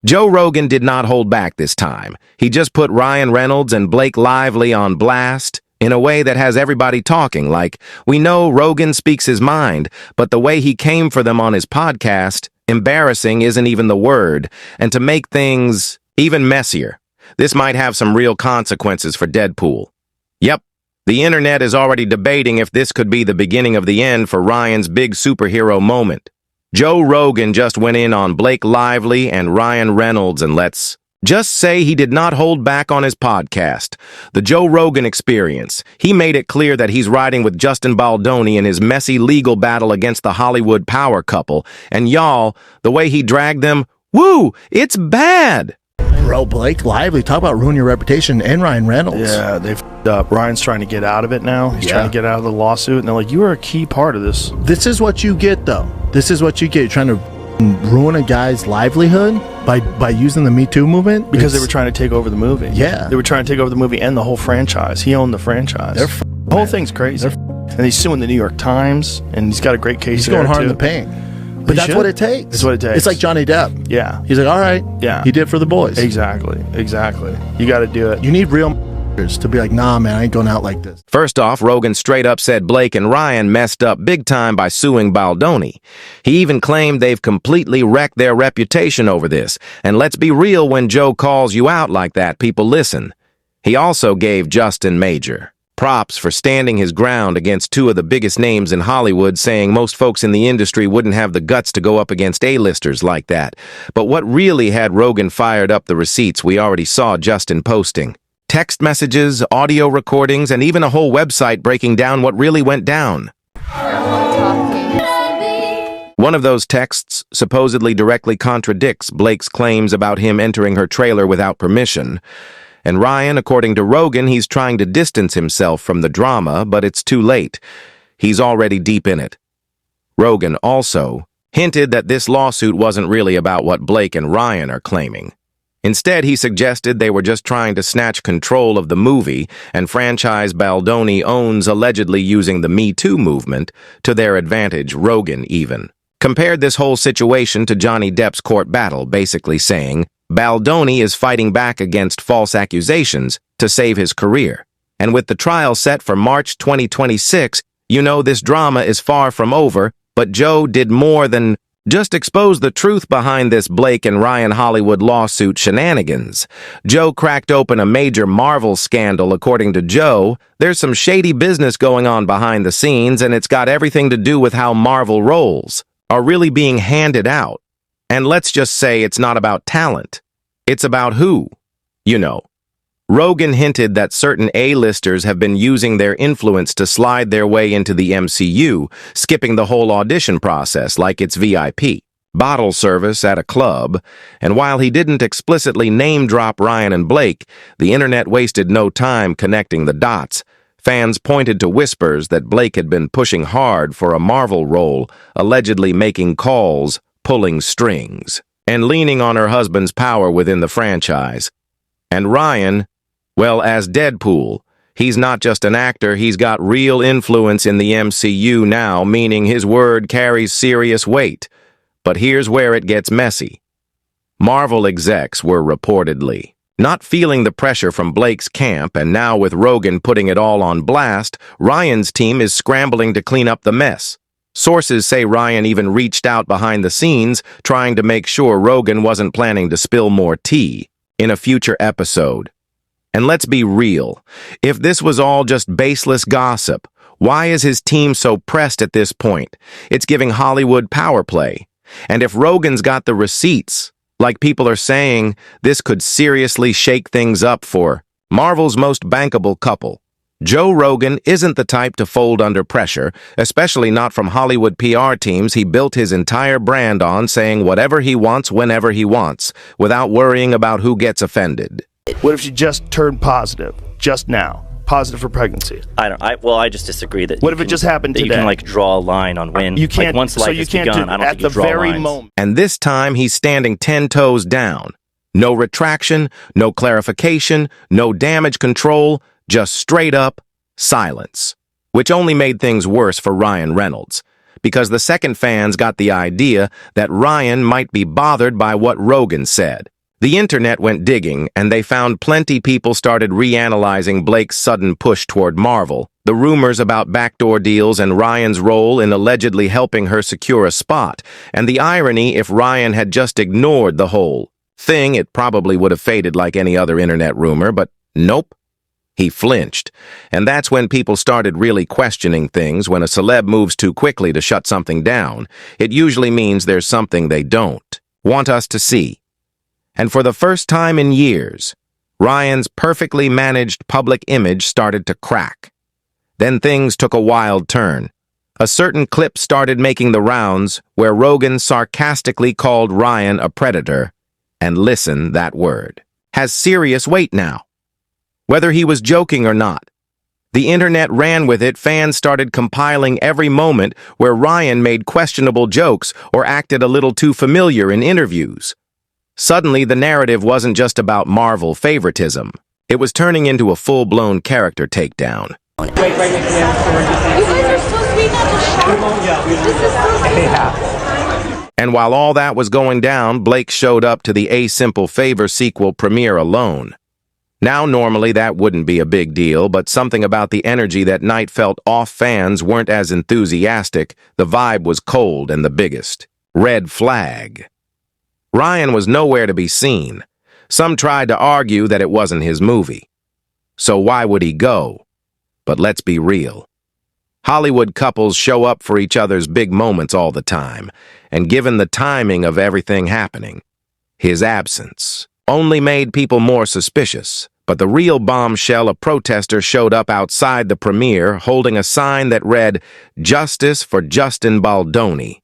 Joe Rogan did not hold back this time. He just put Ryan Reynolds and Blake Lively on blast in a way that has everybody talking. Like, we know Rogan speaks his mind, but the way he came for them on his podcast, embarrassing isn't even the word. And to make things even messier, this might have some real consequences for Deadpool. Yep, the internet is already debating if this could be the beginning of the end for Ryan's big superhero moment. Joe Rogan just went in on Blake Lively and Ryan Reynolds, and let's just say he did not hold back on his podcast. The Joe Rogan Experience. He made it clear that he's riding with Justin Baldoni in his messy legal battle against the Hollywood power couple. And y'all, the way he dragged them, woo, it's bad. Bro, Blake Lively, talk about ruin your reputation, and Ryan Reynolds. Yeah, they f***ed up. Ryan's trying to get out of it now. He's trying to get out of the lawsuit, and they're like, you are a key part of this. This is what you get, though. This is what you get. You're trying to ruin a guy's livelihood by using the Me Too movement. Because they were trying to take over the movie. Yeah. They were trying to take over the movie and the whole franchise. He owned the franchise. The whole thing's crazy. And he's suing the New York Times, and he's got a great case there, He's going hard too. in the paint. But that's what it takes. That's what it takes. It's like Johnny Depp. Yeah. He's like, all right. Yeah. He did it for the boys. Exactly. You got to do it. You need real to be like, nah, man, I ain't going out like this. First off, Rogan straight up said Blake and Ryan messed up big time by suing Baldoni. He even claimed they've completely wrecked their reputation over this. And let's be real, when Joe calls you out like that, people listen. He also gave Justin major props for standing his ground against two of the biggest names in Hollywood, saying most folks in the industry wouldn't have the guts to go up against A-listers like that. But what really had Rogan fired up the receipts we already saw Justin posting. Text messages, audio recordings, and even a whole website breaking down what really went down. One of those texts supposedly directly contradicts Blake's claims about him entering her trailer without permission. And Ryan, according to Rogan, he's trying to distance himself from the drama, but it's too late. He's already deep in it. Rogan also hinted that this lawsuit wasn't really about what Blake and Ryan are claiming. Instead, he suggested they were just trying to snatch control of the movie and franchise Baldoni owns, allegedly using the Me Too movement to their advantage. Rogan even compared this whole situation to Johnny Depp's court battle, basically saying Baldoni is fighting back against false accusations to save his career. And with the trial set for March 2026, you know this drama is far from over, but Joe did more than just expose the truth behind this Blake and Ryan Hollywood lawsuit shenanigans. Joe cracked open a major Marvel scandal. According to Joe, there's some shady business going on behind the scenes, and it's got everything to do with how Marvel roles are really being handed out. And let's just say it's not about talent. It's about who. You know. Rogan hinted that certain A-listers have been using their influence to slide their way into the MCU, skipping the whole audition process like it's VIP. Bottle service at a club, and while he didn't explicitly name-drop Ryan and Blake, the internet wasted no time connecting the dots. Fans pointed to whispers that Blake had been pushing hard for a Marvel role, allegedly making calls, pulling strings, and leaning on her husband's power within the franchise. And Ryan, well, as Deadpool, he's not just an actor, he's got real influence in the MCU now, meaning his word carries serious weight. But here's where it gets messy. Marvel execs were reportedly not feeling the pressure from Blake's camp, and now with Rogan putting it all on blast, Ryan's team is scrambling to clean up the mess. Sources say Ryan even reached out behind the scenes, trying to make sure Rogan wasn't planning to spill more tea in a future episode. And let's be real, if this was all just baseless gossip, why is his team so pressed at this point? It's giving Hollywood power play. And if Rogan's got the receipts, like people are saying, this could seriously shake things up for Marvel's most bankable couple. Joe Rogan isn't the type to fold under pressure, especially not from Hollywood PR teams he built his entire brand on, saying whatever he wants whenever he wants, without worrying about who gets offended. What if she just turned positive, just now? Positive for pregnancy. I just disagree that. What if it just happened today? You can like draw a line on when. You can't. Like, once life has begun, I don't think you draw lines. At the very moment. And this time he's standing 10 toes down. No retraction, no clarification, no damage control, just straight up silence. Which only made things worse for Ryan Reynolds. because the second fans got the idea that Ryan might be bothered by what Rogan said. The internet went digging, and they found plenty people started reanalyzing Blake's sudden push toward Marvel, the rumors about backdoor deals and Ryan's role in allegedly helping her secure a spot, and the irony if Ryan had just ignored the whole thing, it probably would have faded like any other internet rumor, but nope. He flinched, and that's when people started really questioning things. When a celeb moves too quickly to shut something down, it usually means there's something they don't want us to see. And for the first time in years, Ryan's perfectly managed public image started to crack. Then things took a wild turn. A certain clip started making the rounds where Rogan sarcastically called Ryan a predator, and listen, that word has serious weight now. Whether he was joking or not, the internet ran with it. Fans started compiling every moment where Ryan made questionable jokes or acted a little too familiar in interviews. Suddenly, the narrative wasn't just about Marvel favoritism. It was turning into a full-blown character takedown. You guys are supposed to be at the show. This is so And while all that was going down, Blake showed up to the A Simple Favor sequel premiere alone. Now, normally that wouldn't be a big deal, but something about the energy that night felt off. Fans weren't as enthusiastic. The vibe was cold and the biggest red flag. Ryan was nowhere to be seen. Some tried to argue that it wasn't his movie. So why would he go? But let's be real. Hollywood couples show up for each other's big moments all the time, and given the timing of everything happening, his absence only made people more suspicious. But the real bombshell, a protester showed up outside the premiere holding a sign that read, "Justice for Justin Baldoni,"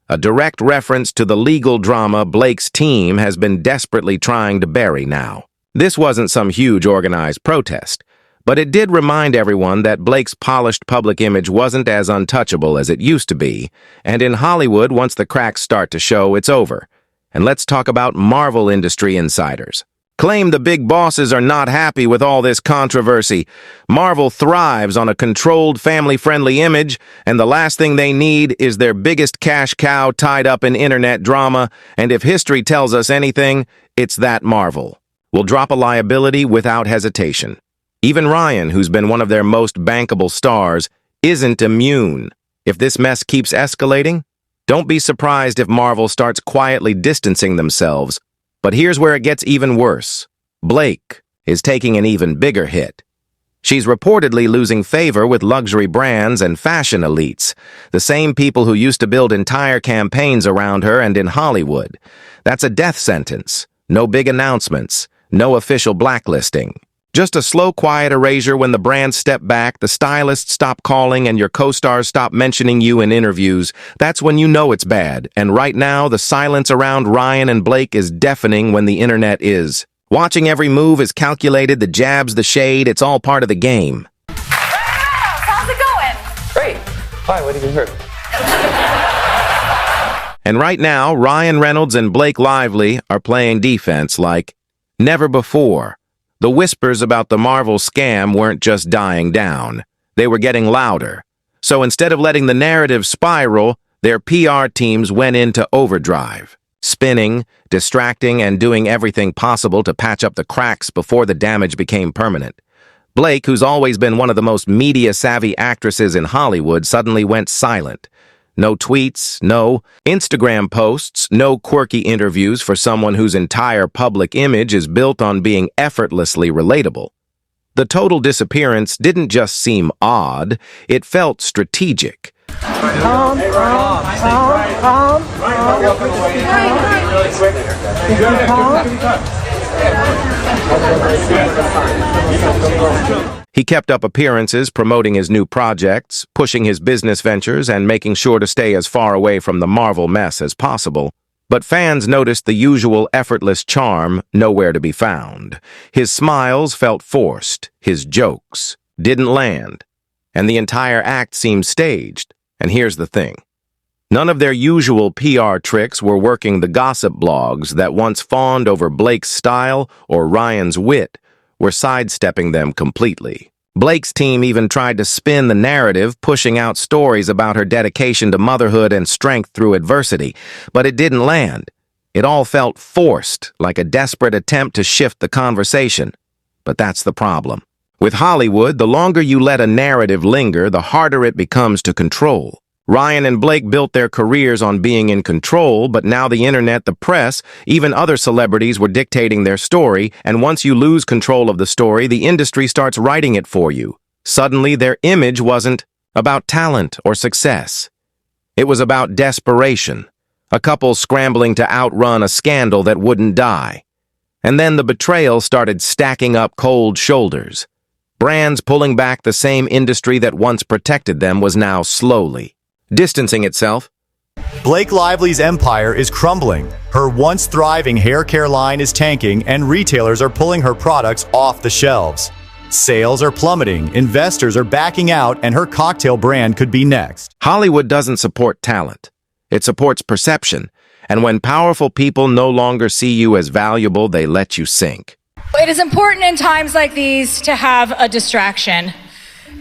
a direct reference to the legal drama Blake's team has been desperately trying to bury now. This wasn't some huge organized protest, but it did remind everyone that Blake's polished public image wasn't as untouchable as it used to be, and in Hollywood, once the cracks start to show, it's over. And let's talk about Marvel industry insiders. Claim the big bosses are not happy with all this controversy. Marvel thrives on a controlled, family-friendly image, and the last thing they need is their biggest cash cow tied up in internet drama, and if history tells us anything, it's that Marvel will drop a liability without hesitation. Even Ryan, who's been one of their most bankable stars, isn't immune. If this mess keeps escalating, don't be surprised if Marvel starts quietly distancing themselves. But here's where it gets even worse. Blake is taking an even bigger hit. She's reportedly losing favor with luxury brands and fashion elites, the same people who used to build entire campaigns around her and in Hollywood. That's a death sentence. No big announcements. No official blacklisting. Just a slow, quiet erasure when the brands step back, the stylists stop calling, and your co-stars stop mentioning you in interviews. That's when you know it's bad. And right now, the silence around Ryan and Blake is deafening when the internet is. Watching every move is calculated, the jabs, the shade, it's all part of the game. How's it going? Great. Why? What have you heard? And right now, Ryan Reynolds and Blake Lively are playing defense like never before. The whispers about the Marvel scam weren't just dying down. They were getting louder. So instead of letting the narrative spiral, their PR teams went into overdrive, spinning, distracting, and doing everything possible to patch up the cracks before the damage became permanent. Blake, who's always been one of the most media-savvy actresses in Hollywood, suddenly went silent. No tweets, no Instagram posts, no quirky interviews for someone whose entire public image is built on being effortlessly relatable. The total disappearance didn't just seem odd, it felt strategic. He kept up appearances, promoting his new projects, pushing his business ventures, and making sure to stay as far away from the Marvel mess as possible. But fans noticed the usual effortless charm nowhere to be found. His smiles felt forced, his jokes didn't land, and the entire act seemed staged. And here's the thing. None of their usual PR tricks were working. The gossip blogs that once fawned over Blake's style or Ryan's wit were sidestepping them completely. Blake's team even tried to spin the narrative, pushing out stories about her dedication to motherhood and strength through adversity, but it didn't land. It all felt forced, like a desperate attempt to shift the conversation. But that's the problem. With Hollywood, the longer you let a narrative linger, the harder it becomes to control. Ryan and Blake built their careers on being in control, but now the internet, the press, even other celebrities were dictating their story, and once you lose control of the story, the industry starts writing it for you. Suddenly, their image wasn't about talent or success. It was about desperation, a couple scrambling to outrun a scandal that wouldn't die. And then the betrayal started stacking up cold shoulders. Brands pulling back the same industry that once protected them was now slowly distancing itself. Blake Lively's empire is crumbling. Her once thriving hair care line is tanking, and retailers are pulling her products off the shelves. Sales are plummeting, investors are backing out, and her cocktail brand could be next. Hollywood doesn't support talent. It supports perception. And when powerful people no longer see you as valuable, they let you sink. It is important in times like these to have a distraction.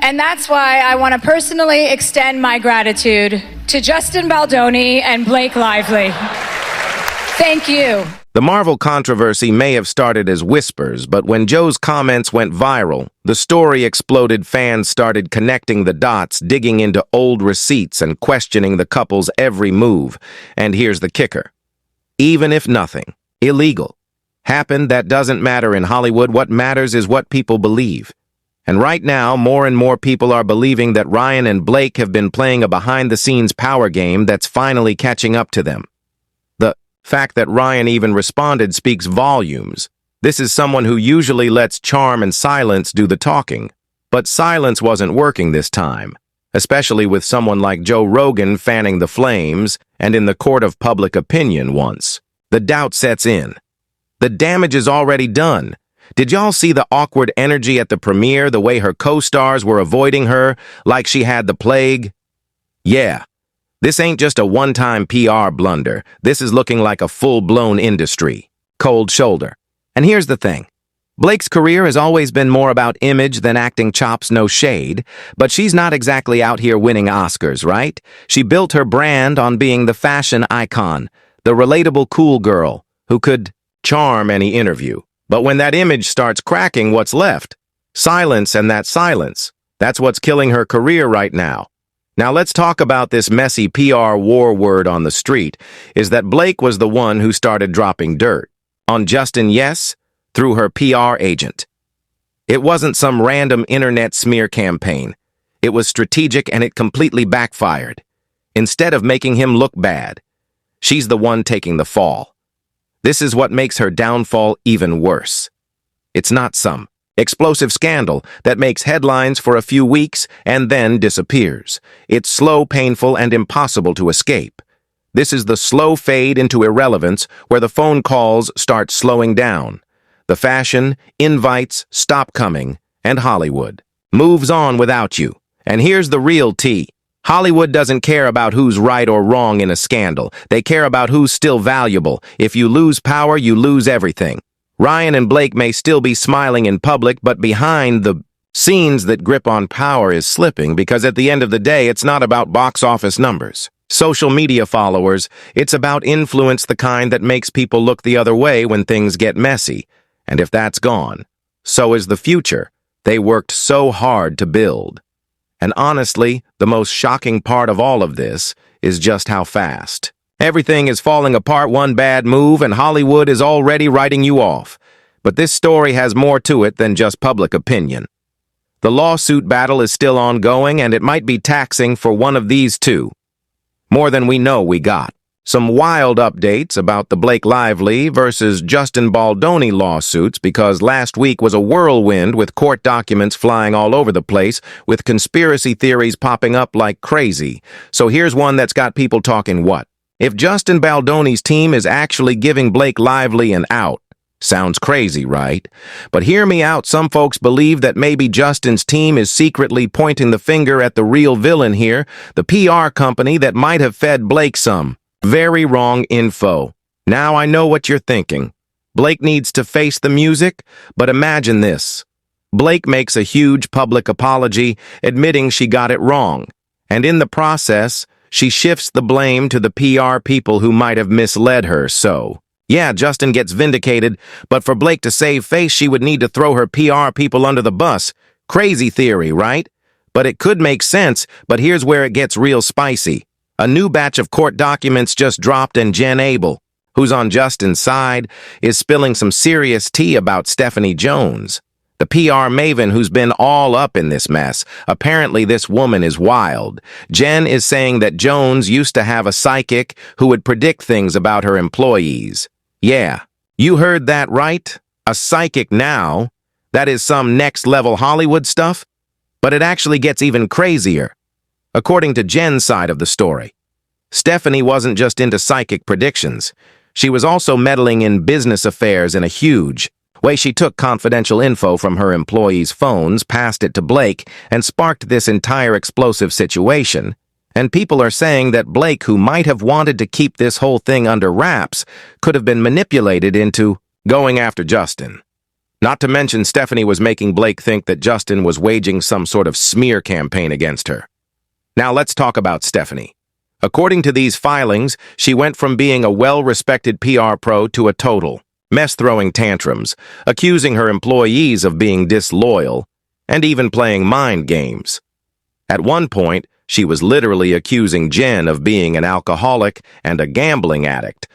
And that's why I want to personally extend my gratitude to Justin Baldoni and Blake Lively. Thank you. The Marvel controversy may have started as whispers, but when Joe's comments went viral, the story exploded. Fans started connecting the dots, digging into old receipts and questioning the couple's every move. And here's the kicker. Even if nothing illegal happened, that doesn't matter in Hollywood. What matters is what people believe. And right now, more and more people are believing that Ryan and Blake have been playing a behind-the-scenes power game that's finally catching up to them. The fact that Ryan even responded speaks volumes. This is someone who usually lets charm and silence do the talking. But silence wasn't working this time, especially with someone like Joe Rogan fanning the flames and in the court of public opinion once. The doubt sets in. The damage is already done. Did y'all see the awkward energy at the premiere, the way her co-stars were avoiding her like she had the plague? Yeah, this ain't just a one-time PR blunder. This is looking like a full-blown industry. Cold shoulder. And here's the thing. Blake's career has always been more about image than acting chops, no shade, but she's not exactly out here winning Oscars, right? She built her brand on being the fashion icon, the relatable cool girl who could charm any interview. But when that image starts cracking, what's left? Silence, and that silence. That's what's killing her career right now. Now let's talk about this messy PR war word on the street, is that Blake was the one who started dropping dirt on Justin, yes, through her PR agent. It wasn't some random internet smear campaign. It was strategic, and it completely backfired. Instead of making him look bad, she's the one taking the fall. This is what makes her downfall even worse. It's not some explosive scandal that makes headlines for a few weeks and then disappears. It's slow, painful, and impossible to escape. This is the slow fade into irrelevance where the phone calls start slowing down. The fashion, invites stop coming, and Hollywood moves on without you. And here's the real tea. Hollywood doesn't care about who's right or wrong in a scandal. They care about who's still valuable. If you lose power, you lose everything. Ryan and Blake may still be smiling in public, but behind the scenes, that grip on power is slipping, because at the end of the day, it's not about box office numbers, social media followers. It's about influence, the kind that makes people look the other way when things get messy. And if that's gone, so is the future they worked so hard to build. And honestly, the most shocking part of all of this is just how fast. Everything is falling apart. One bad move and Hollywood is already writing you off. But this story has more to it than just public opinion. The lawsuit battle is still ongoing, and it might be taxing for one of these two. More than we know we got. Some wild updates about the Blake Lively versus Justin Baldoni lawsuits, because last week was a whirlwind with court documents flying all over the place, with conspiracy theories popping up like crazy. So here's one that's got people talking what? If Justin Baldoni's team is actually giving Blake Lively an out. Sounds crazy, right? But hear me out. Some folks believe that maybe Justin's team is secretly pointing the finger at the real villain here, the PR company that might have fed Blake some very wrong info. Now I know what you're thinking. Blake needs to face the music, but imagine this. Blake makes a huge public apology, admitting she got it wrong. And in the process, she shifts the blame to the PR people who might have misled her, so... Yeah, Justin gets vindicated, but for Blake to save face, she would need to throw her PR people under the bus. Crazy theory, right? But it could make sense, but here's where it gets real spicy. A new batch of court documents just dropped, and Jen Abel, who's on Justin's side, is spilling some serious tea about Stephanie Jones, the PR maven who's been all up in this mess. Apparently, this woman is wild. Jen is saying that Jones used to have a psychic who would predict things about her employees. Yeah, you heard that right. A psychic now. That is some next-level Hollywood stuff. But it actually gets even crazier. According to Jen's side of the story, Stephanie wasn't just into psychic predictions. She was also meddling in business affairs in a huge way. She took confidential info from her employees' phones, passed it to Blake, and sparked this entire explosive situation. And people are saying that Blake, who might have wanted to keep this whole thing under wraps, could have been manipulated into going after Justin. Not to mention Stephanie was making Blake think that Justin was waging some sort of smear campaign against her. Now let's talk about Stephanie. According to these filings, she went from being a well-respected PR pro to a total mess-throwing tantrums, accusing her employees of being disloyal, and even playing mind games. At one point, she was literally accusing Jen of being an alcoholic and a gambling addict.